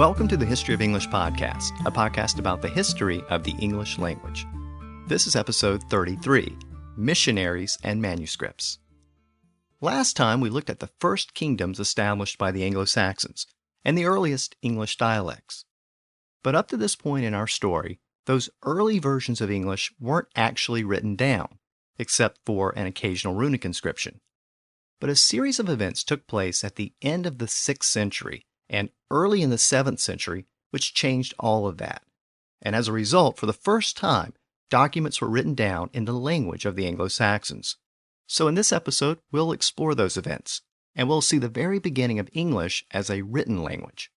Welcome to the History of English podcast, a podcast about the history of the English language. This is episode 33, Missionaries and Manuscripts. Last time we looked at the first kingdoms established by the Anglo-Saxons and the earliest English dialects. But up to this point in our story, those early versions of English weren't actually written down, except for an occasional runic inscription. But a series of events took place at the end of the 6th century and early in the 7th century, which changed all of that. And as a result, for the first time, documents were written down in the language of the Anglo-Saxons. So in this episode, we'll explore those events, and we'll see the very beginning of English as a written language.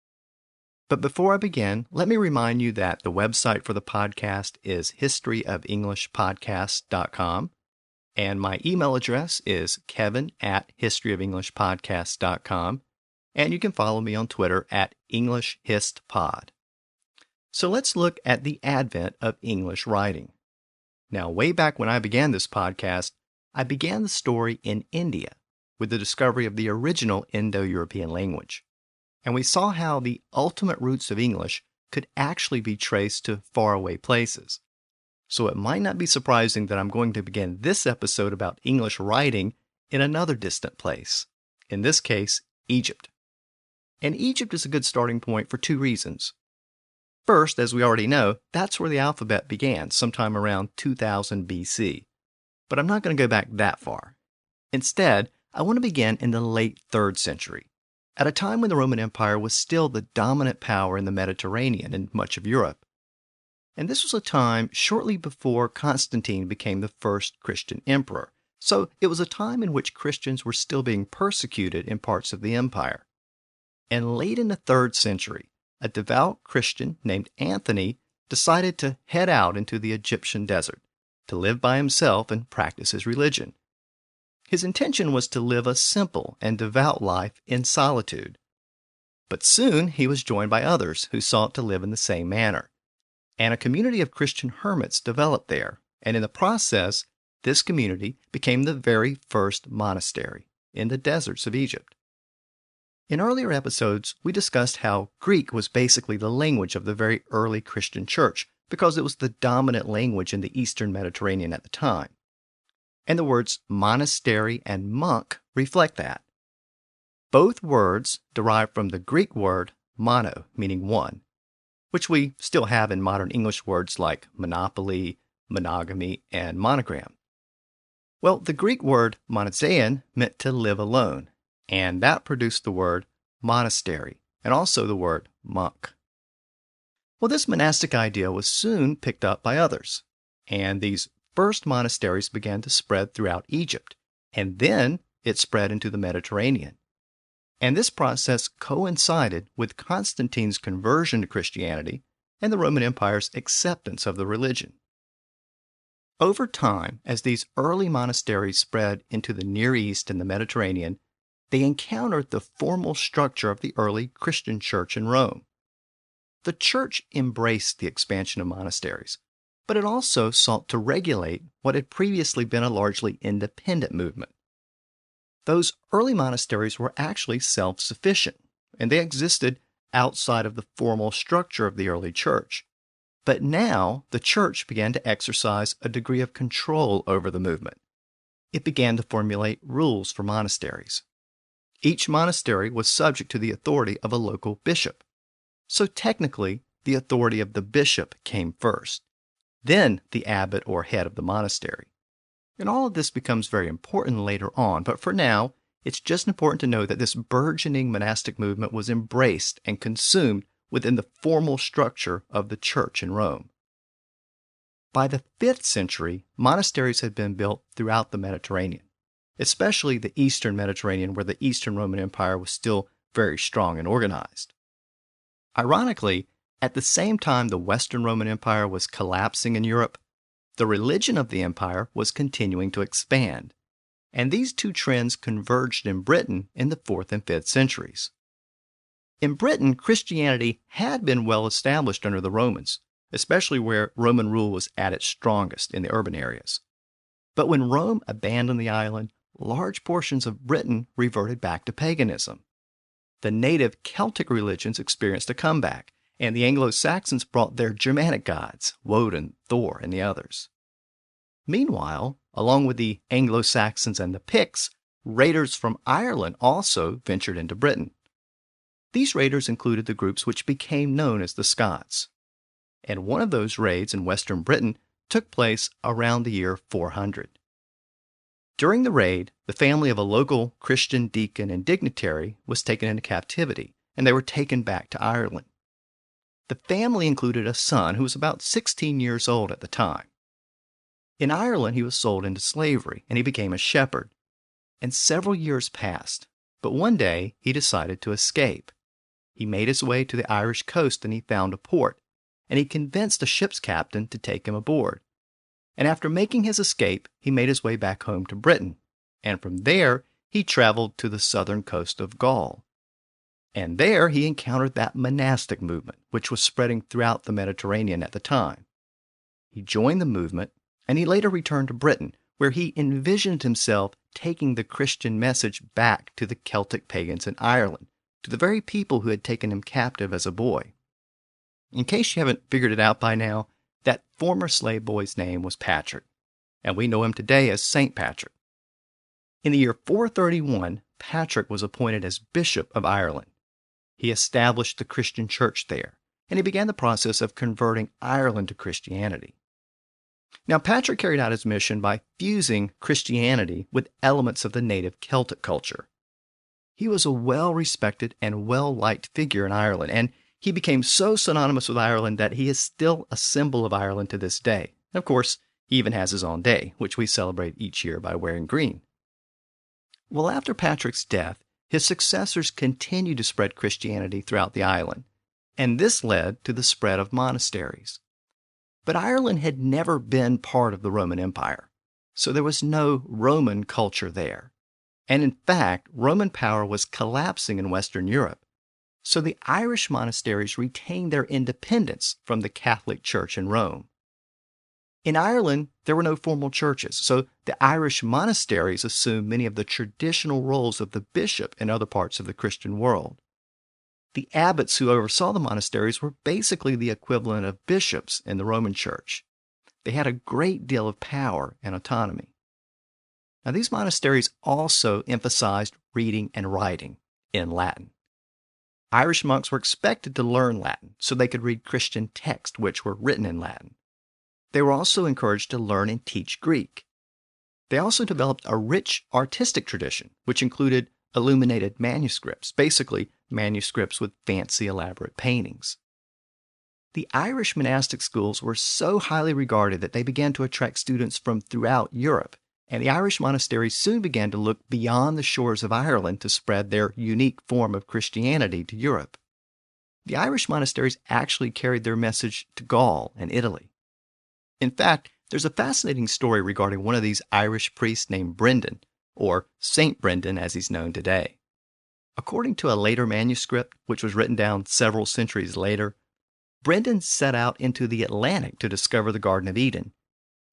But before I begin, let me remind you that the website for the podcast is historyofenglishpodcast.com, and my email address is kevin@historyofenglishpodcast.com, and you can follow me on Twitter at EnglishHistPod. So let's look at the advent of English writing. Now, way back when I began this podcast, I began the story in India with the discovery of the original Indo-European language. And we saw how the ultimate roots of English could actually be traced to faraway places. So it might not be surprising that I'm going to begin this episode about English writing in another distant place, in this case, Egypt. And Egypt is a good starting point for two reasons. First, as we already know, that's where the alphabet began, sometime around 2000 BC. But I'm not going to go back that far. Instead, I want to begin in the late 3rd century, at a time when the Roman Empire was still the dominant power in the Mediterranean and much of Europe. And this was a time shortly before Constantine became the first Christian emperor, so it was a time in which Christians were still being persecuted in parts of the empire. And late in the 3rd century, a devout Christian named Anthony decided to head out into the Egyptian desert to live by himself and practice his religion. His intention was to live a simple and devout life in solitude. But soon he was joined by others who sought to live in the same manner. And a community of Christian hermits developed there, and in the process, this community became the very first monastery in the deserts of Egypt. In earlier episodes, we discussed how Greek was basically the language of the very early Christian church because it was the dominant language in the Eastern Mediterranean at the time. And the words monastery and monk reflect that. Both words derive from the Greek word mono, meaning one, which we still have in modern English words like monopoly, monogamy, and monogram. Well, the Greek word monazeion meant to live alone, and that produced the word monastery, and also the word monk. Well, this monastic idea was soon picked up by others, and these first monasteries began to spread throughout Egypt, and then it spread into the Mediterranean. And this process coincided with Constantine's conversion to Christianity and the Roman Empire's acceptance of the religion. Over time, as these early monasteries spread into the Near East and the Mediterranean, they encountered the formal structure of the early Christian church in Rome. The church embraced the expansion of monasteries, but it also sought to regulate what had previously been a largely independent movement. Those early monasteries were actually self-sufficient, and they existed outside of the formal structure of the early church. But now, the church began to exercise a degree of control over the movement. It began to formulate rules for monasteries. Each monastery was subject to the authority of a local bishop. So technically, the authority of the bishop came first, then the abbot or head of the monastery. And all of this becomes very important later on, but for now, it's just important to know that this burgeoning monastic movement was embraced and consumed within the formal structure of the church in Rome. By the 5th century, monasteries had been built throughout the Mediterranean, especially the Eastern Mediterranean, where the Eastern Roman Empire was still very strong and organized. Ironically, at the same time the Western Roman Empire was collapsing in Europe, the religion of the empire was continuing to expand, and these two trends converged in Britain in the 4th and 5th centuries. In Britain, Christianity had been well established under the Romans, especially where Roman rule was at its strongest in the urban areas. But when Rome abandoned the island, large portions of Britain reverted back to paganism. the native Celtic religions experienced a comeback, and the Anglo-Saxons brought their Germanic gods, Woden, Thor, and the others. Meanwhile, along with the Anglo-Saxons and the Picts, raiders from Ireland also ventured into Britain. These raiders included the groups which became known as the Scots. And one of those raids in western Britain took place around the year 400. During the raid, the family of a local Christian deacon and dignitary was taken into captivity, and they were taken back to Ireland. The family included a son who was about 16 years old at the time. In Ireland, he was sold into slavery, and he became a shepherd. And several years passed, but one day he decided to escape. He made his way to the Irish coast, and he found a port, and he convinced a ship's captain to take him aboard. And after making his escape, he made his way back home to Britain, and from there he traveled to the southern coast of Gaul. And there he encountered that monastic movement, which was spreading throughout the Mediterranean at the time. He joined the movement, and he later returned to Britain, where he envisioned himself taking the Christian message back to the Celtic pagans in Ireland, to the very people who had taken him captive as a boy. In case you haven't figured it out by now, that former slave boy's name was Patrick, and we know him today as Saint Patrick. In the year 431, Patrick was appointed as Bishop of Ireland. He established the Christian church there, and he began the process of converting Ireland to Christianity. Now, Patrick carried out his mission by fusing Christianity with elements of the native Celtic culture. He was a well-respected and well-liked figure in Ireland, and he became so synonymous with Ireland that he is still a symbol of Ireland to this day. And of course, he even has his own day, which we celebrate each year by wearing green. Well, after Patrick's death, his successors continued to spread Christianity throughout the island, and this led to the spread of monasteries. But Ireland had never been part of the Roman Empire, so there was no Roman culture there. And in fact, Roman power was collapsing in Western Europe. So the Irish monasteries retained their independence from the Catholic Church in Rome. In Ireland, there were no formal churches, so the Irish monasteries assumed many of the traditional roles of the bishop in other parts of the Christian world. The abbots who oversaw the monasteries were basically the equivalent of bishops in the Roman Church. They had a great deal of power and autonomy. Now, these monasteries also emphasized reading and writing in Latin. Irish monks were expected to learn Latin so they could read Christian texts which were written in Latin. They were also encouraged to learn and teach Greek. They also developed a rich artistic tradition, which included illuminated manuscripts, basically manuscripts with fancy, elaborate paintings. The Irish monastic schools were so highly regarded that they began to attract students from throughout Europe, and the Irish monasteries soon began to look beyond the shores of Ireland to spread their unique form of Christianity to Europe. The Irish monasteries actually carried their message to Gaul and Italy. In fact, there's a fascinating story regarding one of these Irish priests named Brendan, or Saint Brendan as he's known today. According to a later manuscript, which was written down several centuries later, Brendan set out into the Atlantic to discover the Garden of Eden.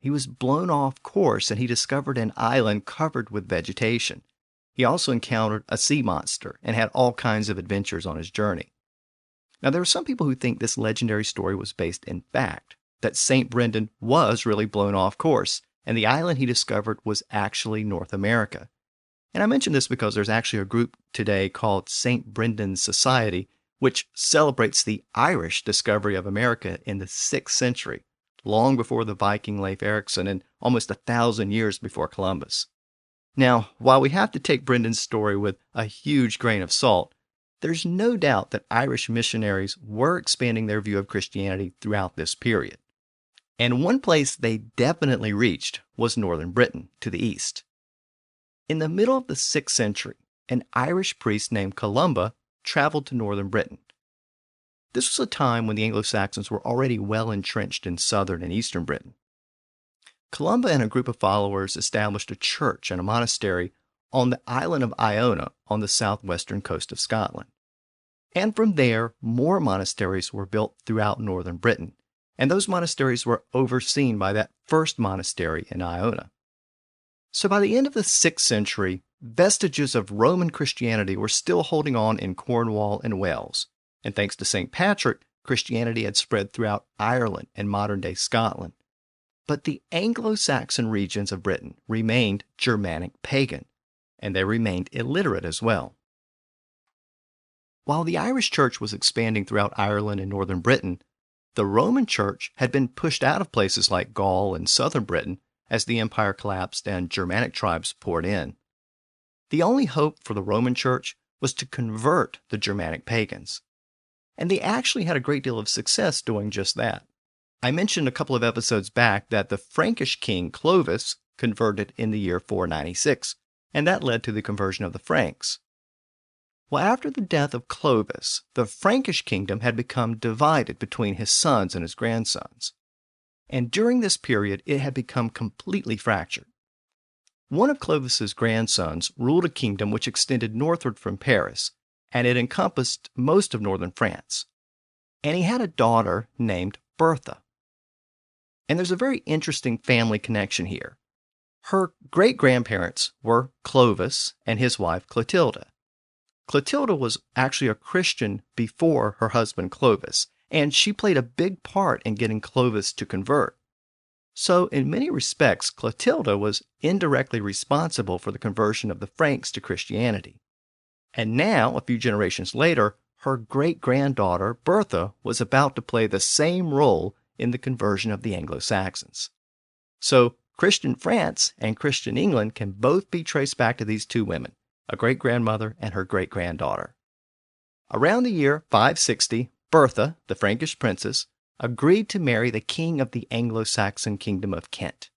He was blown off course and he discovered an island covered with vegetation. He also encountered a sea monster and had all kinds of adventures on his journey. Now, there are some people who think this legendary story was based in fact, that St. Brendan was really blown off course, and the island he discovered was actually North America. And I mention this because there's actually a group today called St. Brendan's Society, which celebrates the Irish discovery of America in the 6th century, long before the Viking Leif Erikson and almost 1,000 years before Columbus. Now, while we have to take Brendan's story with a huge grain of salt, there's no doubt that Irish missionaries were expanding their view of Christianity throughout this period. And one place they definitely reached was northern Britain, to the east. In the middle of the 6th century, an Irish priest named Columba traveled to northern Britain. This was a time when the Anglo-Saxons were already well entrenched in southern and eastern Britain. Columba and a group of followers established a church and a monastery on the island of Iona on the southwestern coast of Scotland. And from there, more monasteries were built throughout northern Britain, and those monasteries were overseen by that first monastery in Iona. So by the end of the 6th century, vestiges of Roman Christianity were still holding on in Cornwall and Wales. And thanks to St. Patrick, Christianity had spread throughout Ireland and modern-day Scotland. But the Anglo-Saxon regions of Britain remained Germanic pagan, and they remained illiterate as well. While the Irish Church was expanding throughout Ireland and northern Britain, the Roman Church had been pushed out of places like Gaul and southern Britain as the empire collapsed and Germanic tribes poured in. The only hope for the Roman Church was to convert the Germanic pagans. And they actually had a great deal of success doing just that. I mentioned a couple of episodes back that the Frankish king Clovis converted in the year 496, and that led to the conversion of the Franks. Well, after the death of Clovis, the Frankish kingdom had become divided between his sons and his grandsons. And during this period, it had become completely fractured. One of Clovis's grandsons ruled a kingdom which extended northward from Paris, and it encompassed most of northern France. And he had a daughter named Bertha. And there's a very interesting family connection here. Her great-grandparents were Clovis and his wife Clotilda. Clotilda was actually a Christian before her husband Clovis, and she played a big part in getting Clovis to convert. So, in many respects, Clotilda was indirectly responsible for the conversion of the Franks to Christianity. And now, a few generations later, her great-granddaughter Bertha was about to play the same role in the conversion of the Anglo-Saxons. So, Christian France and Christian England can both be traced back to these two women, a great-grandmother and her great-granddaughter. Around the year 560, Bertha, the Frankish princess, agreed to marry the king of the Anglo-Saxon kingdom of Kent.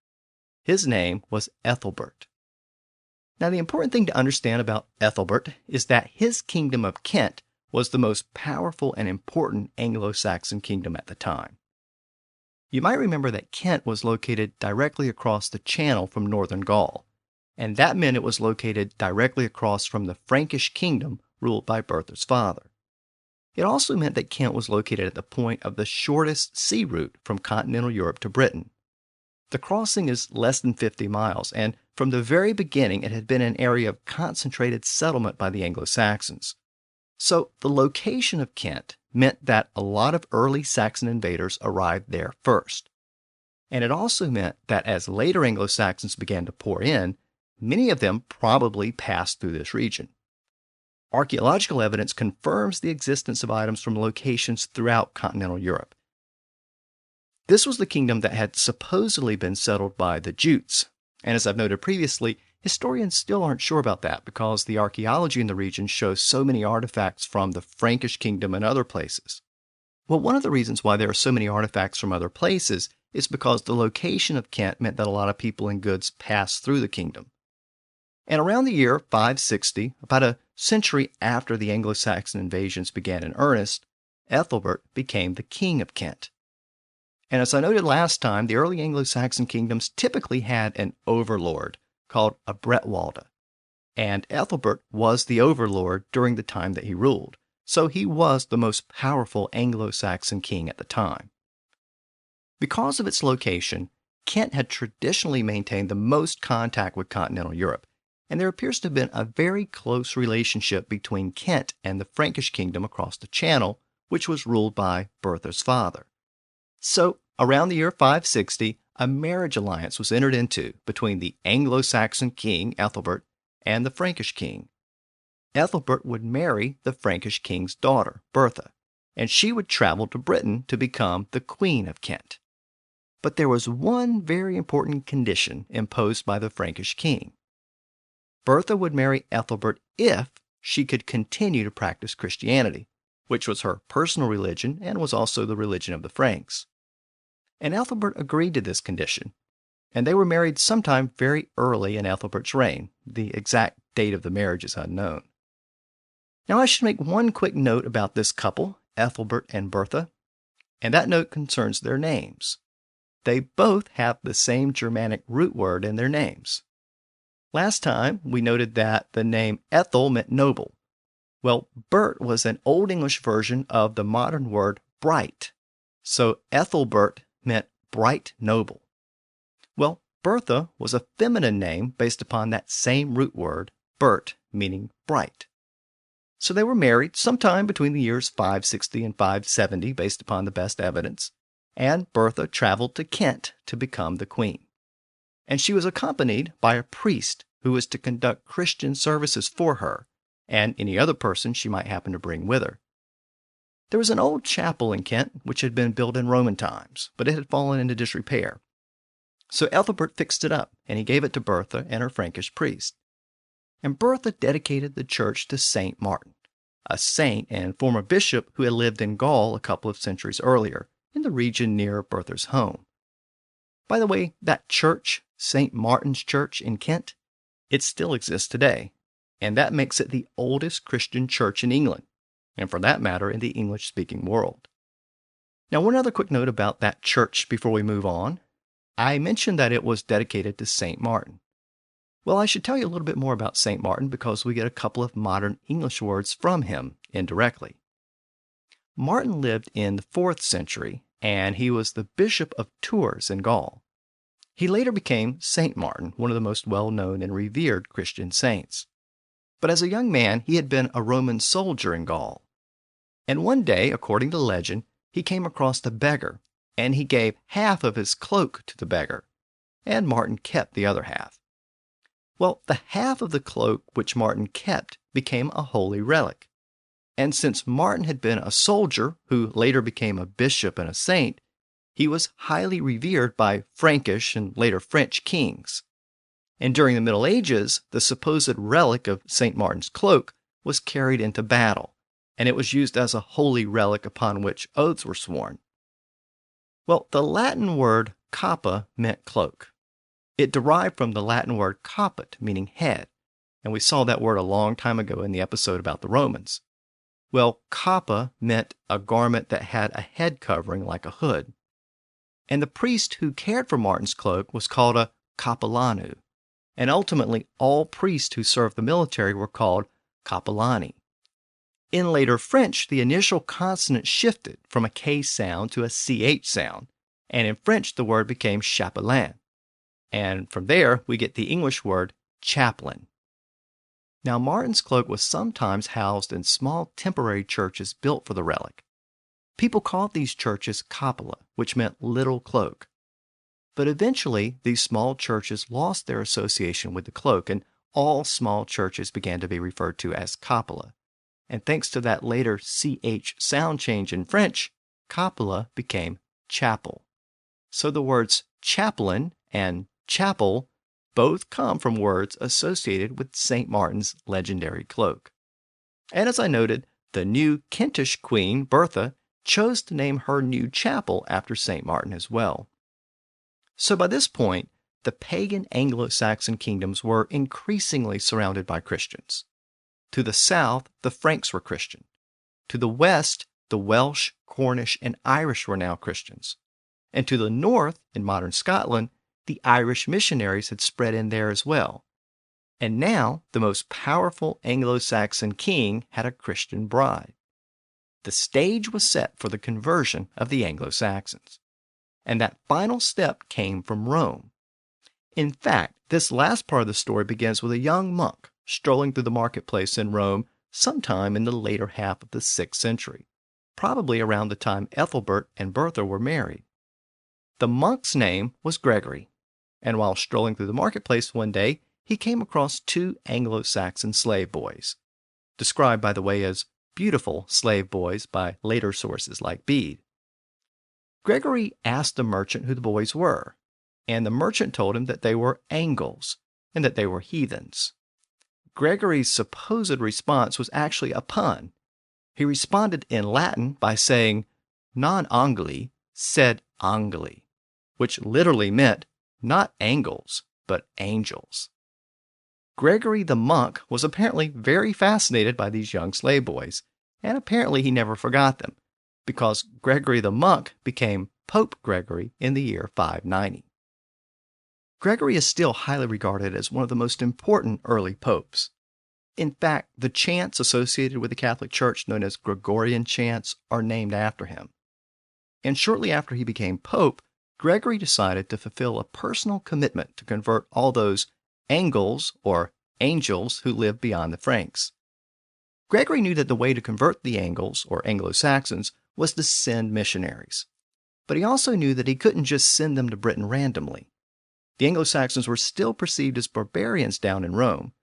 His name was Aethelbert. Now, the important thing to understand about Aethelbert is that his kingdom of Kent was the most powerful and important Anglo-Saxon kingdom at the time. You might remember that Kent was located directly across the Channel from northern Gaul, and that meant it was located directly across from the Frankish kingdom ruled by Bertha's father. It also meant that Kent was located at the point of the shortest sea route from continental Europe to Britain. The crossing is less than 50 miles, and from the very beginning it had been an area of concentrated settlement by the Anglo-Saxons. So the location of Kent meant that a lot of early Saxon invaders arrived there first. And it also meant that as later Anglo-Saxons began to pour in, many of them probably passed through this region. Archaeological evidence confirms the existence of items from locations throughout continental Europe. This was the kingdom that had supposedly been settled by the Jutes, and as I've noted previously, historians still aren't sure about that because the archaeology in the region shows so many artifacts from the Frankish kingdom and other places. Well, one of the reasons why there are so many artifacts from other places is because the location of Kent meant that a lot of people and goods passed through the kingdom. And around the year 560, about a century after the Anglo-Saxon invasions began in earnest, Aethelbert became the king of Kent. And as I noted last time, the early Anglo-Saxon kingdoms typically had an overlord called a Bretwalda. And Aethelbert was the overlord during the time that he ruled, so he was the most powerful Anglo-Saxon king at the time. Because of its location, Kent had traditionally maintained the most contact with continental Europe, and there appears to have been a very close relationship between Kent and the Frankish kingdom across the Channel, which was ruled by Bertha's father. So, around the year 560, a marriage alliance was entered into between the Anglo-Saxon king, Aethelbert, and the Frankish king. Aethelbert would marry the Frankish king's daughter, Bertha, and she would travel to Britain to become the Queen of Kent. But there was one very important condition imposed by the Frankish king. Bertha would marry Aethelbert if she could continue to practice Christianity, which was her personal religion and was also the religion of the Franks. And Aethelbert agreed to this condition, and they were married sometime very early in Aethelbert's reign. The exact date of the marriage is unknown. Now I should make one quick note about this couple, Aethelbert and Bertha, and that note concerns their names. They both have the same Germanic root word in their names. Last time, we noted that the name Ethel meant noble. Well, Bert was an Old English version of the modern word bright. So Aethelbert meant bright noble. Well, Bertha was a feminine name based upon that same root word, Bert, meaning bright. So they were married sometime between the years 560 and 570, based upon the best evidence, and Bertha traveled to Kent to become the queen. And she was accompanied by a priest who was to conduct Christian services for her and any other person she might happen to bring with her. There was an old chapel in Kent which had been built in Roman times, but it had fallen into disrepair. So Ethelbert fixed it up, and he gave it to Bertha and her Frankish priest. And Bertha dedicated the church to St. Martin, a saint and former bishop who had lived in Gaul a couple of centuries earlier, in the region near Bertha's home. By the way, that church, St. Martin's Church in Kent, it still exists today, and that makes it the oldest Christian church in England, and for that matter, in the English-speaking world. Now, one other quick note about that church before we move on. I mentioned that it was dedicated to St. Martin. Well, I should tell you a little bit more about St. Martin because we get a couple of modern English words from him indirectly. Martin lived in the 4th century, and he was the Bishop of Tours in Gaul. He later became St. Martin, one of the most well-known and revered Christian saints. But as a young man, he had been a Roman soldier in Gaul. And one day, according to legend, he came across a beggar, and he gave half of his cloak to the beggar, and Martin kept the other half. Well, the half of the cloak which Martin kept became a holy relic. And since Martin had been a soldier who later became a bishop and a saint, he was highly revered by Frankish and later French kings. And during the Middle Ages, the supposed relic of St. Martin's cloak was carried into battle, and it was used as a holy relic upon which oaths were sworn. Well, the Latin word capa meant cloak. It derived from the Latin word caput, meaning head, and we saw that word a long time ago in the episode about the Romans. Well, capa meant a garment that had a head covering like a hood. And the priest who cared for Martin's cloak was called a capellanu, and ultimately all priests who served the military were called capellani. In later French, the initial consonant shifted from a K sound to a CH sound, and in French the word became chapelain. And from there, we get the English word chaplain. Now, Martin's cloak was sometimes housed in small temporary churches built for the relic. People called these churches capella, which meant little cloak. But eventually, these small churches lost their association with the cloak, and all small churches began to be referred to as capella. And thanks to that later CH sound change in French, capella became chapel. So the words chaplain and chapel both come from words associated with St. Martin's legendary cloak. And as I noted, the new Kentish queen, Bertha, chose to name her new chapel after St. Martin as well. So by this point, the pagan Anglo-Saxon kingdoms were increasingly surrounded by Christians. To the south, the Franks were Christian. To the west, the Welsh, Cornish, and Irish were now Christians. And to the north, in modern Scotland, the Irish missionaries had spread in there as well. And now, the most powerful Anglo-Saxon king had a Christian bride. The stage was set for the conversion of the Anglo-Saxons. And that final step came from Rome. In fact, this last part of the story begins with a young monk strolling through the marketplace in Rome sometime in the later half of the 6th century, probably around the time Ethelbert and Bertha were married. The monk's name was Gregory, and while strolling through the marketplace one day, he came across 2 Anglo-Saxon slave boys, described, by the way, as beautiful slave boys by later sources like Bede. Gregory asked the merchant who the boys were, and the merchant told him that they were Angles and that they were heathens. Gregory's supposed response was actually a pun. He responded in Latin by saying, non angli, sed angeli, which literally meant not angles, but angels. Gregory the monk was apparently very fascinated by these young slave boys, and apparently he never forgot them, because Gregory the monk became Pope Gregory in the year 590. Gregory is still highly regarded as one of the most important early popes. In fact, the chants associated with the Catholic Church, known as Gregorian chants, are named after him. And shortly after he became pope, Gregory decided to fulfill a personal commitment to convert all those Angles, or angels who lived beyond the Franks. Gregory knew that the way to convert the Angles, or Anglo-Saxons, was to send missionaries. But he also knew that he couldn't just send them to Britain randomly. The Anglo-Saxons were still perceived as barbarians down in Rome.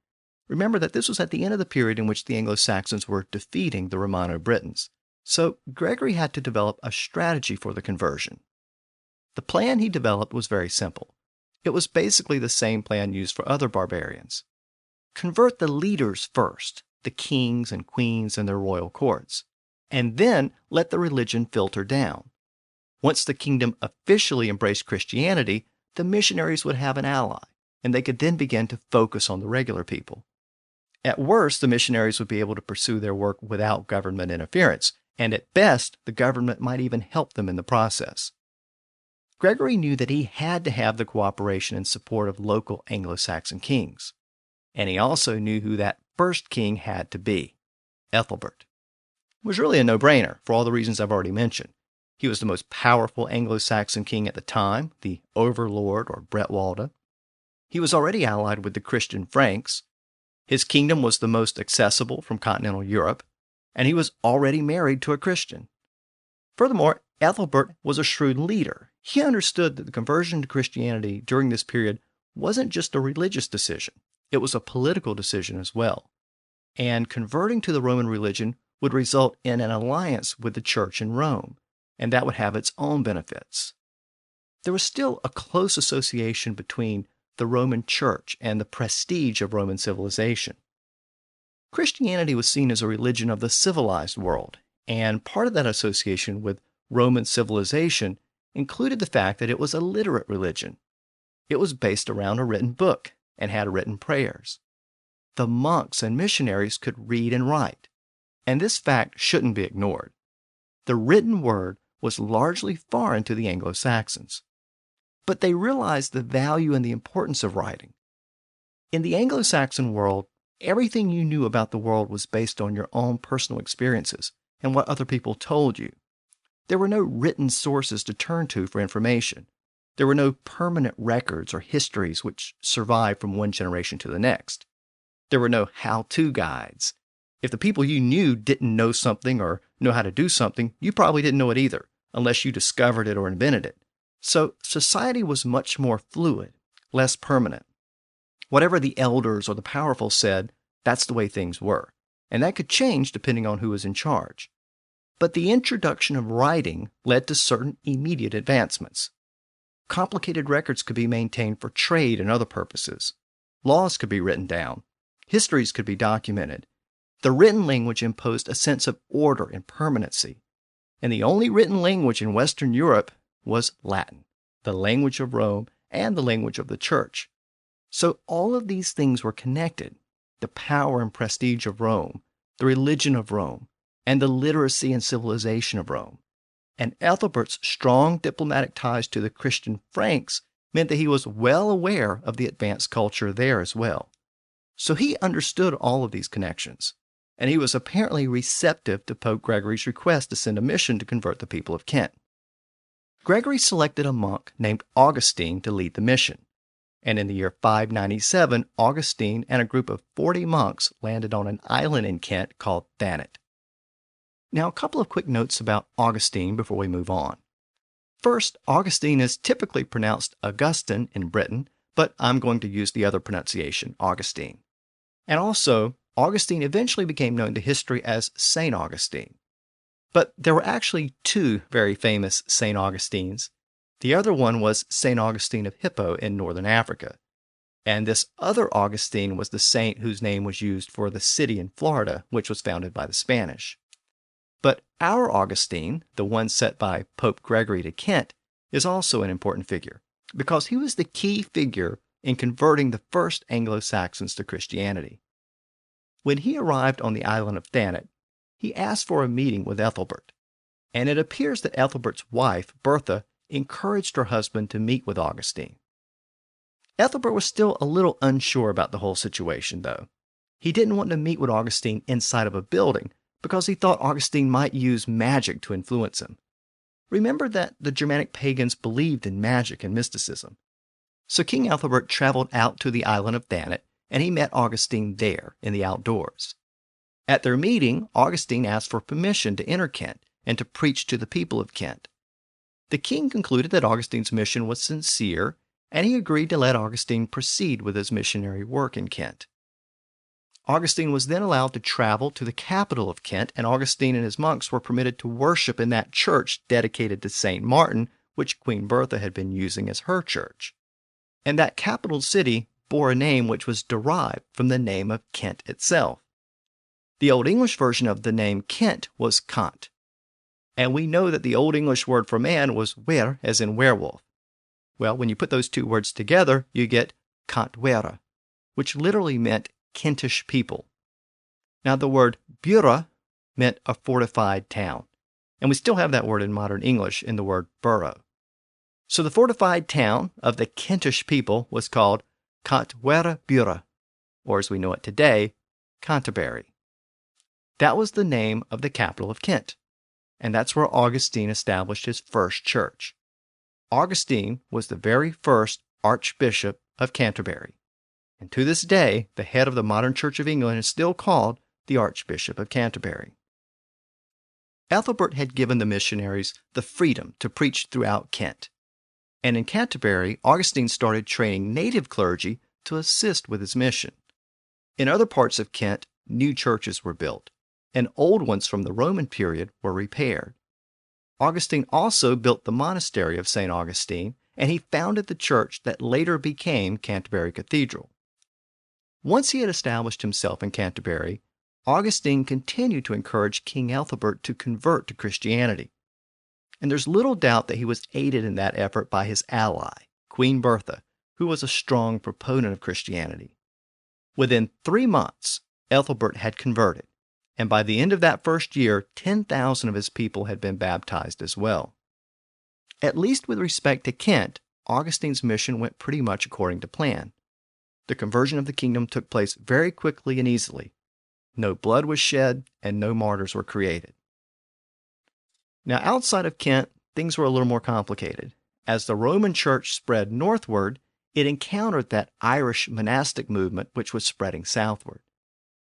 Remember that this was at the end of the period in which the Anglo-Saxons were defeating the Romano-Britons. So Gregory had to develop a strategy for the conversion. The plan he developed was very simple. It was basically the same plan used for other barbarians. Convert the leaders first, the kings and queens and their royal courts, and then let the religion filter down. Once the kingdom officially embraced Christianity, the missionaries would have an ally, and they could then begin to focus on the regular people. At worst, the missionaries would be able to pursue their work without government interference, and at best, the government might even help them in the process. Gregory knew that he had to have the cooperation and support of local Anglo-Saxon kings, and he also knew who that first king had to be, Aethelbert. It was really a no-brainer for all the reasons I've already mentioned. He was the most powerful Anglo-Saxon king at the time, the overlord or Bretwalda. He was already allied with the Christian Franks. His kingdom was the most accessible from continental Europe, and he was already married to a Christian. Furthermore, Aethelbert was a shrewd leader. He understood that the conversion to Christianity during this period wasn't just a religious decision. It was a political decision as well. And converting to the Roman religion would result in an alliance with the church in Rome, and that would have its own benefits. There was still a close association between the Roman Church and the prestige of Roman civilization. Christianity was seen as a religion of the civilized world, and part of that association with Roman civilization included the fact that it was a literate religion. It was based around a written book and had written prayers. The monks and missionaries could read and write, and this fact shouldn't be ignored. The written word was largely foreign to the Anglo-Saxons, but they realized the value and the importance of writing. In the Anglo-Saxon world, everything you knew about the world was based on your own personal experiences and what other people told you. There were no written sources to turn to for information. There were no permanent records or histories which survived from one generation to the next. There were no how-to guides. If the people you knew didn't know something or know how to do something, you probably didn't know it either, unless you discovered it or invented it. So society was much more fluid, less permanent. Whatever the elders or the powerful said, that's the way things were. And that could change depending on who was in charge. But the introduction of writing led to certain immediate advancements. Complicated records could be maintained for trade and other purposes. Laws could be written down. Histories could be documented. The written language imposed a sense of order and permanency. And the only written language in Western Europe was Latin, the language of Rome and the language of the Church. So all of these things were connected: the power and prestige of Rome, the religion of Rome, and the literacy and civilization of Rome. And Aethelbert's strong diplomatic ties to the Christian Franks meant that he was well aware of the advanced culture there as well. So he understood all of these connections, and he was apparently receptive to Pope Gregory's request to send a mission to convert the people of Kent. Gregory selected a monk named Augustine to lead the mission, and in the year 597, Augustine and a group of 40 monks landed on an island in Kent called Thanet. Now, a couple of quick notes about Augustine before we move on. First, Augustine is typically pronounced Augustine in Britain, but I'm going to use the other pronunciation, Augustine. And also, Augustine eventually became known to history as St. Augustine. But there were actually two very famous St. Augustines. The other one was St. Augustine of Hippo in northern Africa. And this other Augustine was the saint whose name was used for the city in Florida, which was founded by the Spanish. But our Augustine, the one set by Pope Gregory to Kent, is also an important figure, because he was the key figure in converting the first Anglo-Saxons to Christianity. When he arrived on the island of Thanet, he asked for a meeting with Aethelbert, and it appears that Aethelbert's wife, Bertha, encouraged her husband to meet with Augustine. Aethelbert was still a little unsure about the whole situation, though. He didn't want to meet with Augustine inside of a building because he thought Augustine might use magic to influence him. Remember that the Germanic pagans believed in magic and mysticism. So King Aethelbert traveled out to the island of Thanet and he met Augustine there in the outdoors. At their meeting, Augustine asked for permission to enter Kent and to preach to the people of Kent. The king concluded that Augustine's mission was sincere, and he agreed to let Augustine proceed with his missionary work in Kent. Augustine was then allowed to travel to the capital of Kent, and Augustine and his monks were permitted to worship in that church dedicated to St. Martin, which Queen Bertha had been using as her church. And that capital city bore a name which was derived from the name of Kent itself. The Old English version of the name Kent was Cant. And we know that the Old English word for man was wer, as in werewolf. Well, when you put those two words together, you get Cantwera, which literally meant Kentish people. Now, the word bura meant a fortified town, and we still have that word in modern English in the word borough. So the fortified town of the Kentish people was called Cantwera Bura, or as we know it today, Canterbury. That was the name of the capital of Kent, and that's where Augustine established his first church. Augustine was the very first Archbishop of Canterbury, and to this day, the head of the modern Church of England is still called the Archbishop of Canterbury. Aethelbert had given the missionaries the freedom to preach throughout Kent, and in Canterbury, Augustine started training native clergy to assist with his mission. In other parts of Kent, new churches were built, and old ones from the Roman period were repaired. Augustine also built the monastery of St. Augustine, and he founded the church that later became Canterbury Cathedral. Once he had established himself in Canterbury, Augustine continued to encourage King Aethelbert to convert to Christianity. And there's little doubt that he was aided in that effort by his ally, Queen Bertha, who was a strong proponent of Christianity. Within 3 months, Aethelbert had converted, and by the end of that first year, 10,000 of his people had been baptized as well. At least with respect to Kent, Augustine's mission went pretty much according to plan. The conversion of the kingdom took place very quickly and easily. No blood was shed, and no martyrs were created. Now, outside of Kent, things were a little more complicated. As the Roman Church spread northward, it encountered that Irish monastic movement which was spreading southward.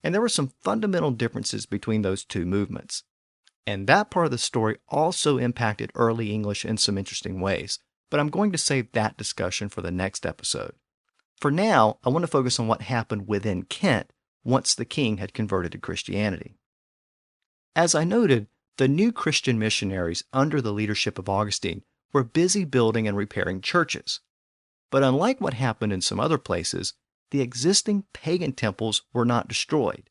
And there were some fundamental differences between those two movements. And that part of the story also impacted early English in some interesting ways, but I'm going to save that discussion for the next episode. For now, I want to focus on what happened within Kent once the king had converted to Christianity. As I noted, the new Christian missionaries under the leadership of Augustine were busy building and repairing churches. But unlike what happened in some other places, the existing pagan temples were not destroyed.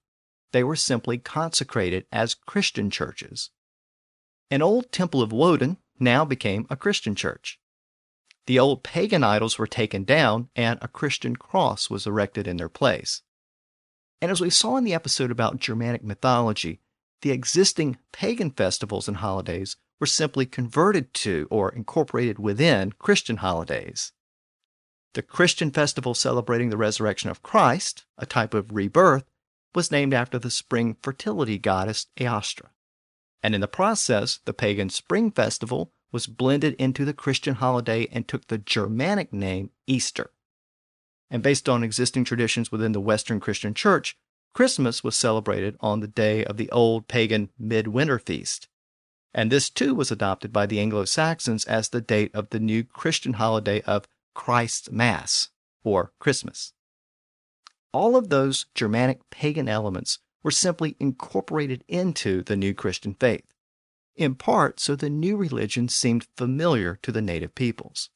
They were simply consecrated as Christian churches. An old temple of Woden now became a Christian church. The old pagan idols were taken down, and a Christian cross was erected in their place. And as we saw in the episode about Germanic mythology, the existing pagan festivals and holidays were simply converted to or incorporated within Christian holidays. The Christian festival celebrating the resurrection of Christ, a type of rebirth, was named after the spring fertility goddess Aostra. And in the process, the pagan spring festival was blended into the Christian holiday and took the Germanic name Easter. And based on existing traditions within the Western Christian Church, Christmas was celebrated on the day of the old pagan midwinter feast. And this too was adopted by the Anglo-Saxons as the date of the new Christian holiday of Christ's Mass, or Christmas. All of those Germanic pagan elements were simply incorporated into the new Christian faith, in part so the new religion seemed familiar to the native peoples.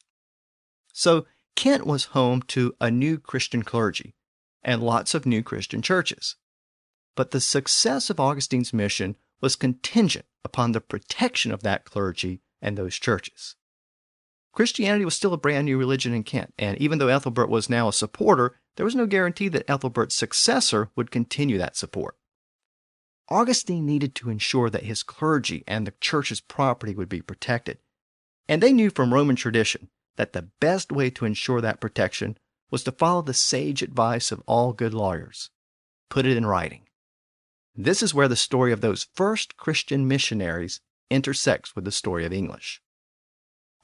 So Kent was home to a new Christian clergy and lots of new Christian churches. But the success of Augustine's mission was contingent upon the protection of that clergy and those churches. Christianity was still a brand new religion in Kent, and even though Aethelbert was now a supporter, there was no guarantee that Aethelbert's successor would continue that support. Augustine needed to ensure that his clergy and the church's property would be protected, and they knew from Roman tradition that the best way to ensure that protection was to follow the sage advice of all good lawyers: put it in writing. This is where the story of those first Christian missionaries intersects with the story of English.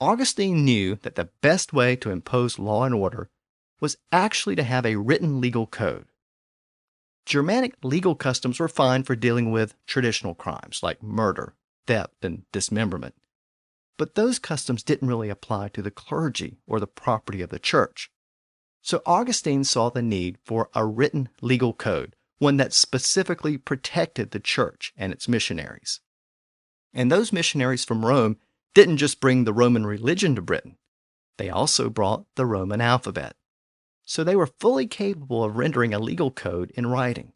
Augustine knew that the best way to impose law and order was actually to have a written legal code. Germanic legal customs were fine for dealing with traditional crimes like murder, theft, and dismemberment. But those customs didn't really apply to the clergy or the property of the church. So Augustine saw the need for a written legal code, one that specifically protected the church and its missionaries. And those missionaries from Rome didn't just bring the Roman religion to Britain. They also brought the Roman alphabet. So they were fully capable of rendering a legal code in writing.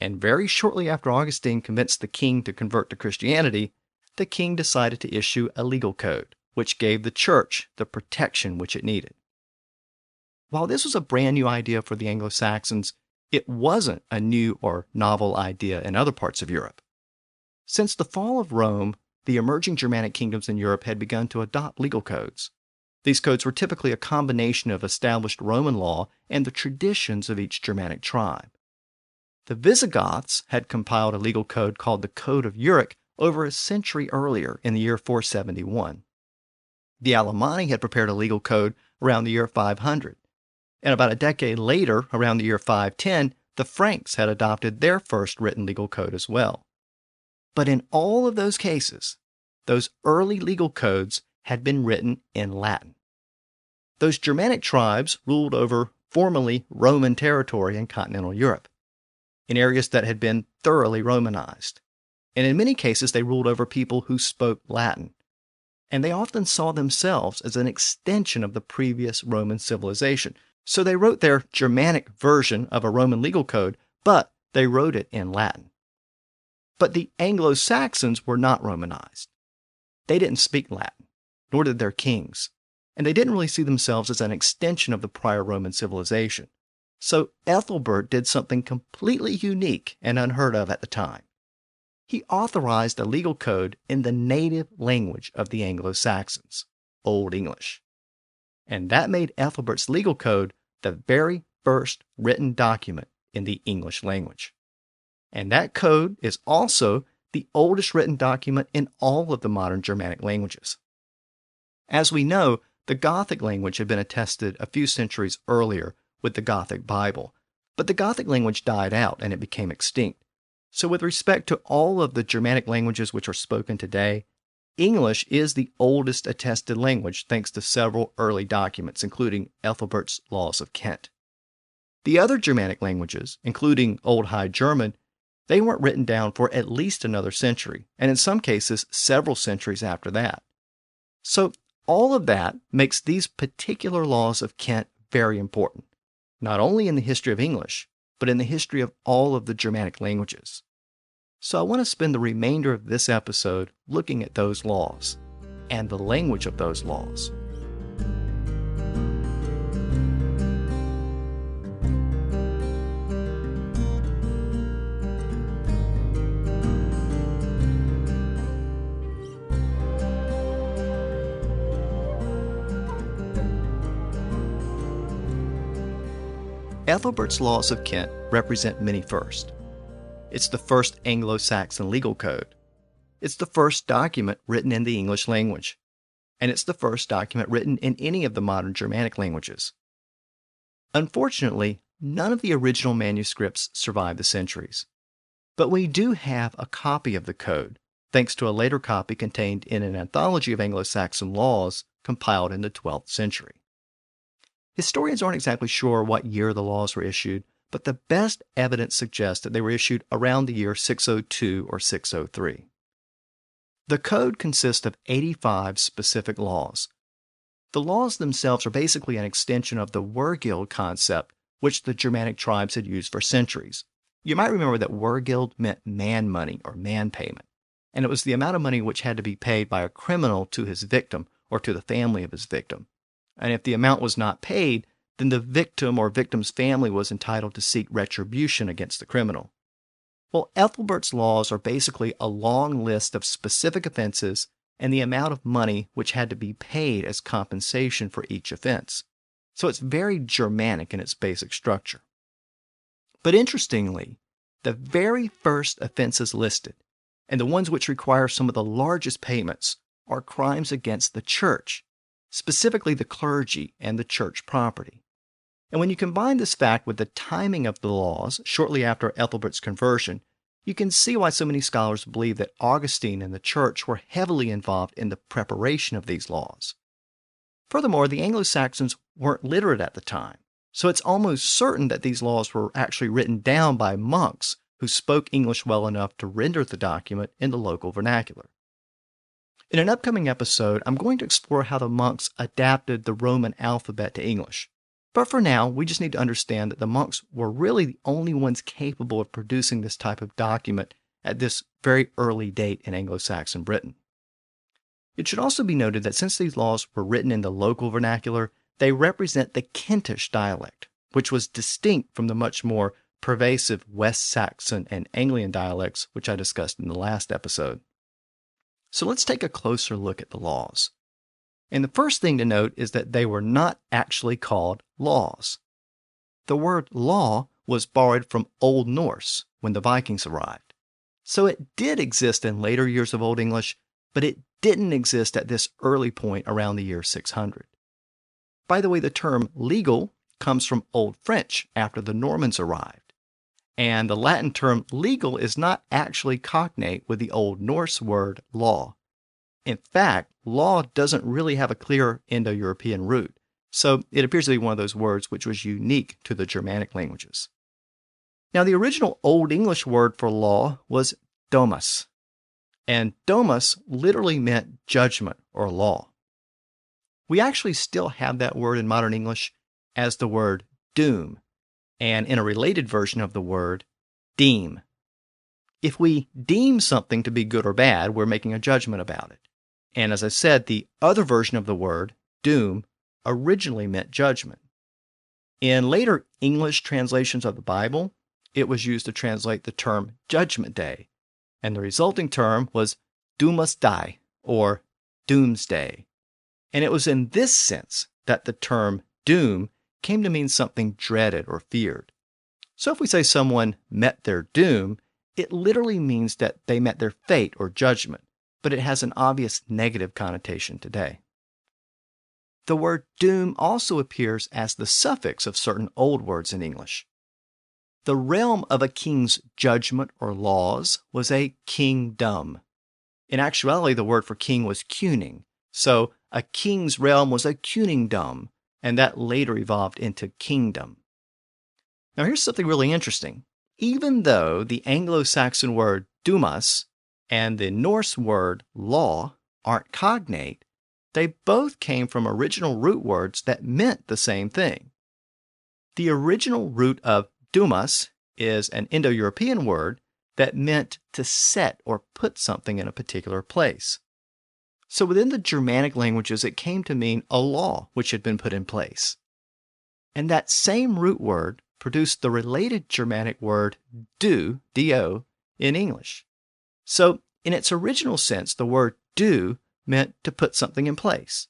And very shortly after Augustine convinced the king to convert to Christianity, the king decided to issue a legal code, which gave the church the protection which it needed. While this was a brand new idea for the Anglo-Saxons, it wasn't a new or novel idea in other parts of Europe. Since the fall of Rome, the emerging Germanic kingdoms in Europe had begun to adopt legal codes. These codes were typically a combination of established Roman law and the traditions of each Germanic tribe. The Visigoths had compiled a legal code called the Code of Uruk over a century earlier in the year 471. The Alemanni had prepared a legal code around the year 500. And about a decade later, around the year 510, the Franks had adopted their first written legal code as well. But in all of those cases, those early legal codes had been written in Latin. Those Germanic tribes ruled over formerly Roman territory in continental Europe, in areas that had been thoroughly Romanized. And in many cases, they ruled over people who spoke Latin. And they often saw themselves as an extension of the previous Roman civilization. So they wrote their Germanic version of a Roman legal code, but they wrote it in Latin. But the Anglo-Saxons were not Romanized. They didn't speak Latin, nor did their kings, and they didn't really see themselves as an extension of the prior Roman civilization. So Aethelbert did something completely unique and unheard of at the time. He authorized a legal code in the native language of the Anglo-Saxons, Old English. And that made Ethelbert's legal code the very first written document in the English language. And that code is also the oldest written document in all of the modern Germanic languages. As we know, the Gothic language had been attested a few centuries earlier with the Gothic Bible, but the Gothic language died out and it became extinct. So with respect to all of the Germanic languages which are spoken today, English is the oldest attested language thanks to several early documents, including Aethelbert's Laws of Kent. The other Germanic languages, including Old High German, they weren't written down for at least another century, and in some cases, several centuries after that. So all of that makes these particular Laws of Kent very important, not only in the history of English, but in the history of all of the Germanic languages. So I want to spend the remainder of this episode looking at those laws and the language of those laws. Aethelbert's Laws of Kent represent many firsts. It's the first Anglo-Saxon legal code. It's the first document written in the English language. And it's the first document written in any of the modern Germanic languages. Unfortunately, none of the original manuscripts survived the centuries. But we do have a copy of the code, thanks to a later copy contained in an anthology of Anglo-Saxon laws compiled in the 12th century. Historians aren't exactly sure what year the laws were issued, but the best evidence suggests that they were issued around the year 602 or 603. The code consists of 85 specific laws. The laws themselves are basically an extension of the Wehrgild concept, which the Germanic tribes had used for centuries. You might remember that Wehrgild meant man money or man payment, and it was the amount of money which had to be paid by a criminal to his victim or to the family of his victim. And if the amount was not paid, then the victim or victim's family was entitled to seek retribution against the criminal. Well, Ethelbert's laws are basically a long list of specific offenses and the amount of money which had to be paid as compensation for each offense. So it's very Germanic in its basic structure. But interestingly, the very first offenses listed, and the ones which require some of the largest payments, are crimes against the church, specifically the clergy and the church property. And when you combine this fact with the timing of the laws shortly after Ethelbert's conversion, you can see why so many scholars believe that Augustine and the church were heavily involved in the preparation of these laws. Furthermore, the Anglo-Saxons weren't literate at the time, so it's almost certain that these laws were actually written down by monks who spoke English well enough to render the document in the local vernacular. In an upcoming episode, I'm going to explore how the monks adapted the Roman alphabet to English. But for now, we just need to understand that the monks were really the only ones capable of producing this type of document at this very early date in Anglo-Saxon Britain. It should also be noted that since these laws were written in the local vernacular, they represent the Kentish dialect, which was distinct from the much more pervasive West Saxon and Anglian dialects, which I discussed in the last episode. So let's take a closer look at the laws. And the first thing to note is that they were not actually called laws. The word law was borrowed from Old Norse when the Vikings arrived. So it did exist in later years of Old English, but it didn't exist at this early point around the year 600. By the way, the term legal comes from Old French after the Normans arrived. And the Latin term legal is not actually cognate with the Old Norse word law. In fact, law doesn't really have a clear Indo-European root, so it appears to be one of those words which was unique to the Germanic languages. Now, the original Old English word for law was domus, and domus literally meant judgment or law. We actually still have that word in modern English as the word doom, and in a related version of the word, deem. If we deem something to be good or bad, we're making a judgment about it. And as I said, the other version of the word, doom, originally meant judgment. In later English translations of the Bible, it was used to translate the term Judgment Day, and the resulting term was Domus Dei, or Doomsday. And it was in this sense that the term doom came to mean something dreaded or feared. So if we say someone met their doom, it literally means that they met their fate or judgment, but it has an obvious negative connotation today. The word doom also appears as the suffix of certain old words in English. The realm of a king's judgment or laws was a kingdom. In actuality, the word for king was kuning, so a king's realm was a kuningdom, and that later evolved into kingdom. Now here's something really interesting. Even though the Anglo-Saxon word dumas and the Norse word law aren't cognate, they both came from original root words that meant the same thing. The original root of dumas is an Indo-European word that meant to set or put something in a particular place. So within the Germanic languages, it came to mean a law which had been put in place. And that same root word produced the related Germanic word do, D-O, in English. So in its original sense, the word do meant to put something in place.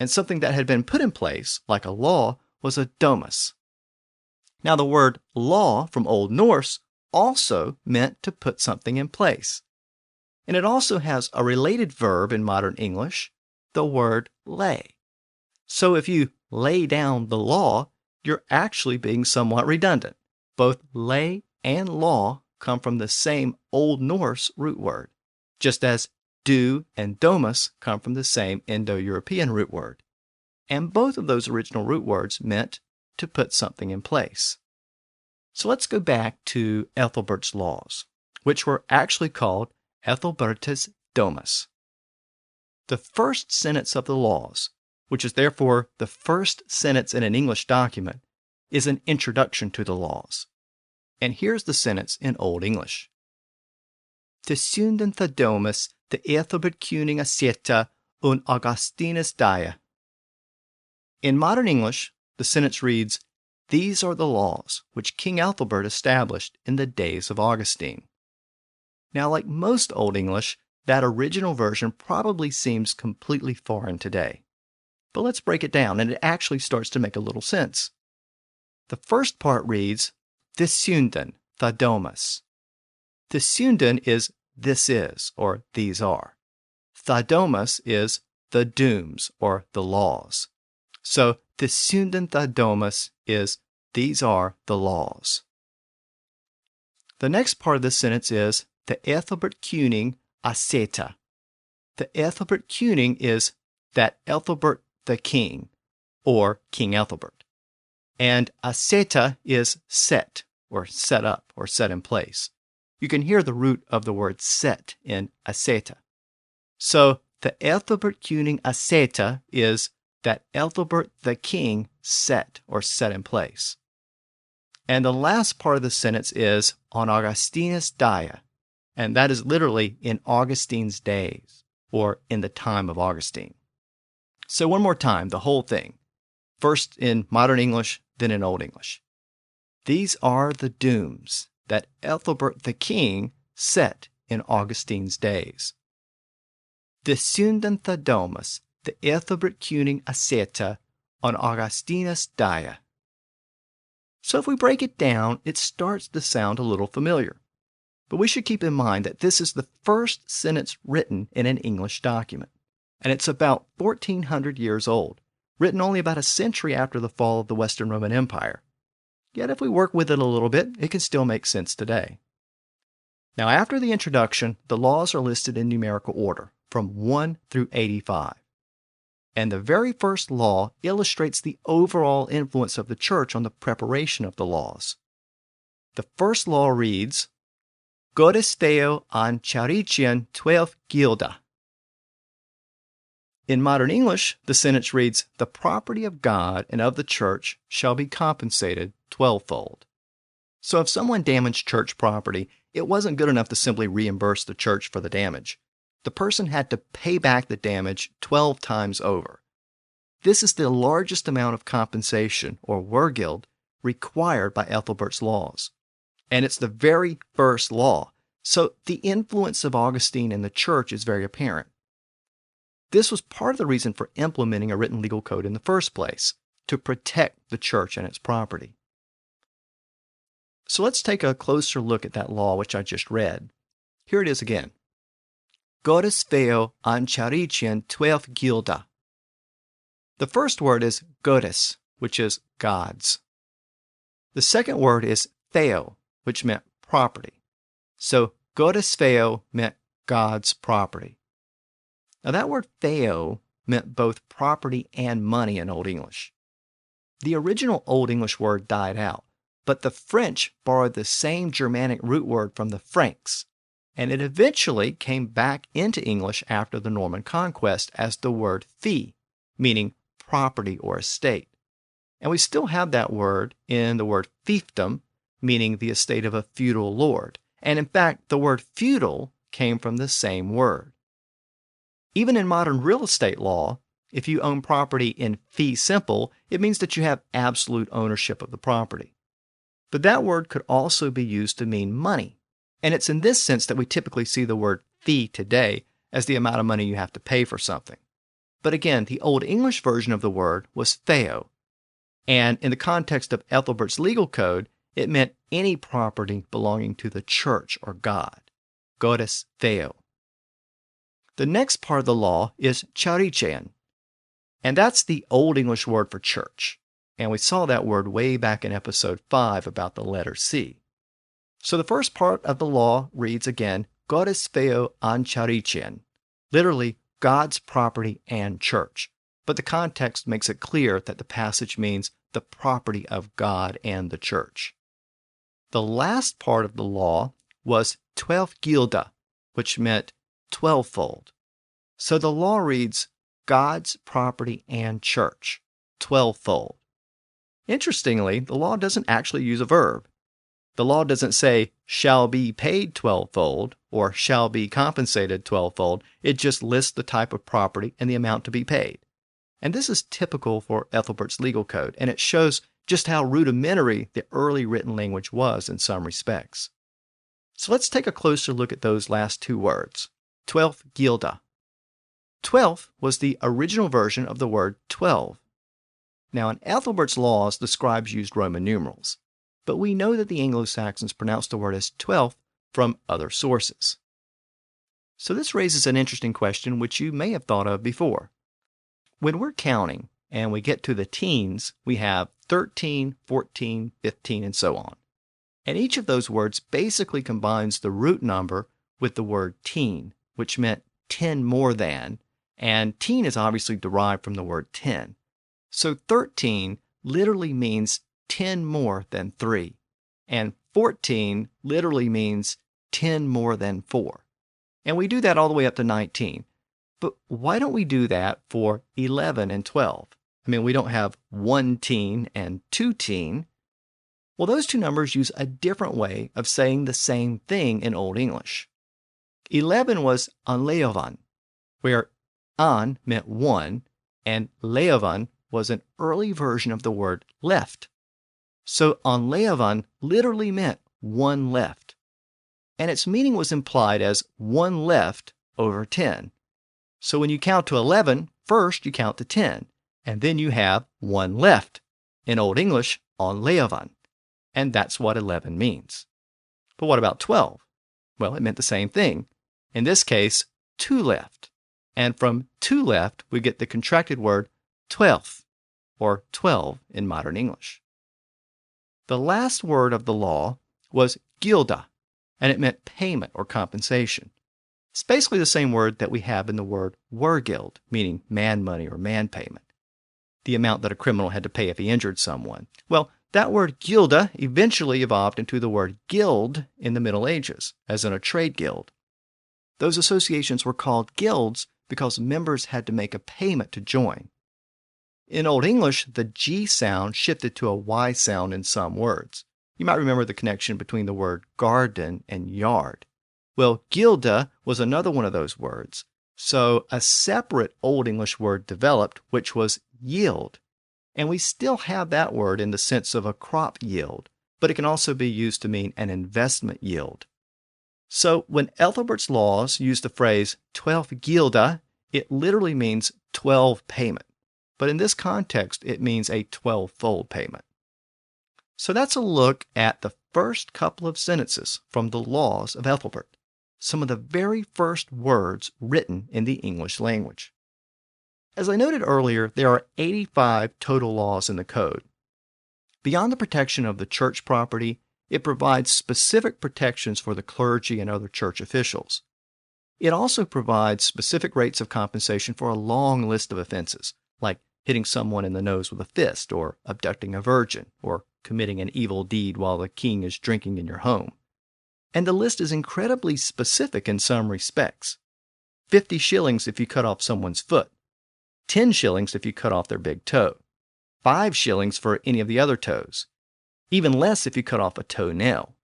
And something that had been put in place, like a law, was a domus. Now the word law from Old Norse also meant to put something in place. And it also has a related verb in modern English, the word lay. So if you lay down the law, you're actually being somewhat redundant. Both lay and law come from the same Old Norse root word, just as do and domus come from the same Indo-European root word. And both of those original root words meant to put something in place. So let's go back to Ethelbert's laws, which were actually called Aethelbertus Domus. The first sentence of the laws, which is therefore the first sentence in an English document, is an introduction to the laws. And here's the sentence in Old English. Te sunden the domus de Aethelbert kuning asceta un Augustinus die. In modern English, the sentence reads, "These are the laws which King Aethelbert established in the days of Augustine." Now, like most Old English, that original version probably seems completely foreign today. But let's break it down, and it actually starts to make a little sense. The first part reads, "This sunden, the domus." The sunden is "this is," or "these are." The domus is "the dooms," or "the laws." So, "this sunden the domus" is, these are the laws. The next part of this sentence is, the Aethelbert Koning Aseta. The Aethelbert Koning is that Aethelbert the king, or King Aethelbert. And Aseta is set, or set up, or set in place. You can hear the root of the word set in Aseta. So the Aethelbert Koning Aseta is that Aethelbert the king set, or set in place. And the last part of the sentence is on Augustinus die, and that is literally in Augustine's days, or in the time of Augustine. So one more time, the whole thing. First in modern English, then in Old English. These are the dooms that Aethelbert the king set in Augustine's days. De synden domus, the Aethelbert Koning Aseta on Augustinus die. So if we break it down, it starts to sound a little familiar. But we should keep in mind that this is the first sentence written in an English document, and it's about 1,400 years old, written only about a century after the fall of the Western Roman Empire. Yet if we work with it a little bit, it can still make sense today. Now, after the introduction, the laws are listed in numerical order, from 1 through 85. And the very first law illustrates the overall influence of the church on the preparation of the laws. The first law reads, Godes Theo an Charician 12 gilda. In modern English, the sentence reads, the property of God and of the church shall be compensated 12-fold. So if someone damaged church property, it wasn't good enough to simply reimburse the church for the damage. The person had to pay back the damage 12 times over. This is the largest amount of compensation, or wergild, required by Aethelbert's laws. And it's the very first law, so the influence of Augustine in the church is very apparent. This was part of the reason for implementing a written legal code in the first place, to protect the church and its property. So let's take a closer look at that law which I just read. Here it is again. Godes Theo an Charician 12 gilda. The first word is godes, which is God's. The second word is Theo, which meant property. So Godes Theo meant God's property. Now that word Theo meant both property and money in Old English. The original Old English word died out, but the French borrowed the same Germanic root word from the Franks, and it eventually came back into English after the Norman conquest as the word fee, meaning property or estate. And we still have that word in the word fiefdom, meaning the estate of a feudal lord. And in fact, the word feudal came from the same word. Even in modern real estate law, if you own property in fee simple, it means that you have absolute ownership of the property. But that word could also be used to mean money. And it's in this sense that we typically see the word fee today as the amount of money you have to pay for something. But again, the Old English version of the word was theo. And in the context of Aethelbert's legal code, it meant any property belonging to the church or God. Godes Theo. The next part of the law is charician. And that's the Old English word for church. And we saw that word way back in episode 5 about the letter C. So the first part of the law reads again, Godes Theo an Charician, literally God's property and church. But the context makes it clear that the passage means the property of God and the church. The last part of the law was 12 gilda, which meant 12-fold. So the law reads, God's property and church, 12-fold. Interestingly, the law doesn't actually use a verb. The law doesn't say, shall be paid 12-fold, or shall be compensated 12-fold. It just lists the type of property and the amount to be paid. And this is typical for Aethelbert's legal code, and it shows just how rudimentary the early written language was in some respects. So let's take a closer look at those last two words, 12th gilda. 12th was the original version of the word 12. Now in Aethelbert's laws, the scribes used Roman numerals, but we know that the Anglo-Saxons pronounced the word as 12th from other sources. So this raises an interesting question which you may have thought of before. When we're counting, and we get to the teens, we have 13, 14, 15, and so on. And each of those words basically combines the root number with the word teen, which meant 10 more than, and teen is obviously derived from the word 10. So 13 literally means 10 more than 3, and 14 literally means 10 more than 4. And we do that all the way up to 19. But why don't we do that for 11 and 12? I mean, we don't have 1 teen and 2 teen. Well, those two numbers use a different way of saying the same thing in Old English. 11 was an leovan, where an meant 1, and leovan was an early version of the word left. So an leovan literally meant 1 left. And its meaning was implied as 1 left over 10. So when you count to 11, first you count to 10, and then you have 1 left. In Old English, an leovan. And that's what 11 means. But what about 12? Well, it meant the same thing. In this case, 2 left. And from 2 left, we get the contracted word twelfth, or 12 in modern English. The last word of the law was gilda, and it meant payment or compensation. It's basically the same word that we have in the word wergild, meaning man money or man payment, the amount that a criminal had to pay if he injured someone. Well, that word gilda eventually evolved into the word guild in the Middle Ages, as in a trade guild. Those associations were called guilds because members had to make a payment to join. In Old English, the G sound shifted to a Y sound in some words. You might remember the connection between the word garden and yard. Well, gilda was another one of those words, so a separate Old English word developed, which was yield. And we still have that word in the sense of a crop yield, but it can also be used to mean an investment yield. So when Aethelbert's laws use the phrase 12 gilda, it literally means 12 payment. But in this context, it means a 12-fold payment. So that's a look at the first couple of sentences from the laws of Aethelbert, some of the very first words written in the English language. As I noted earlier, there are 85 total laws in the code. Beyond the protection of the church property, it provides specific protections for the clergy and other church officials. It also provides specific rates of compensation for a long list of offenses, like hitting someone in the nose with a fist, or abducting a virgin, or committing an evil deed while the king is drinking in your home. And the list is incredibly specific in some respects. 50 shillings if you cut off someone's foot, 10 shillings if you cut off their big toe, 5 shillings for any of the other toes, even less if you cut off a toenail.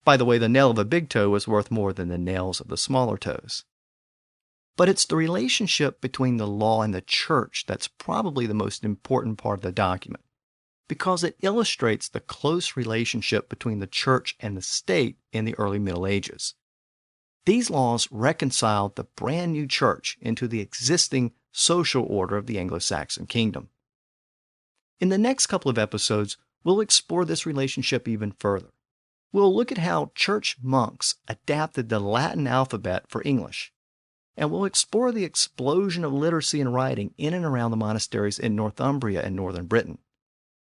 By the way, the nail of a big toe is worth more than the nails of the smaller toes. But it's the relationship between the law and the church that's probably the most important part of the document, because it illustrates the close relationship between the church and the state in the early Middle Ages. These laws reconciled the brand new church into the existing social order of the Anglo-Saxon kingdom. In the next couple of episodes, we'll explore this relationship even further. We'll look at how church monks adapted the Latin alphabet for English, and we'll explore the explosion of literacy and writing in and around the monasteries in Northumbria and northern Britain.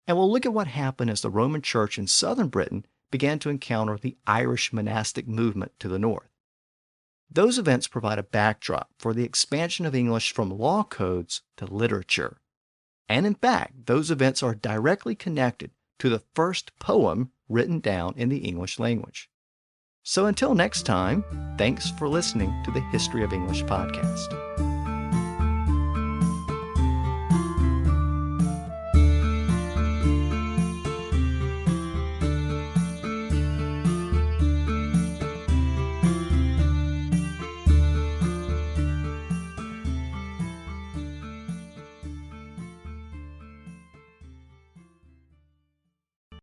And we'll look at what happened as the Roman Church in southern Britain began to encounter the Irish monastic movement to the north. Those events provide a backdrop for the expansion of English from law codes to literature. And in fact, those events are directly connected to the first poem written down in the English language. So until next time, thanks for listening to the History of English podcast.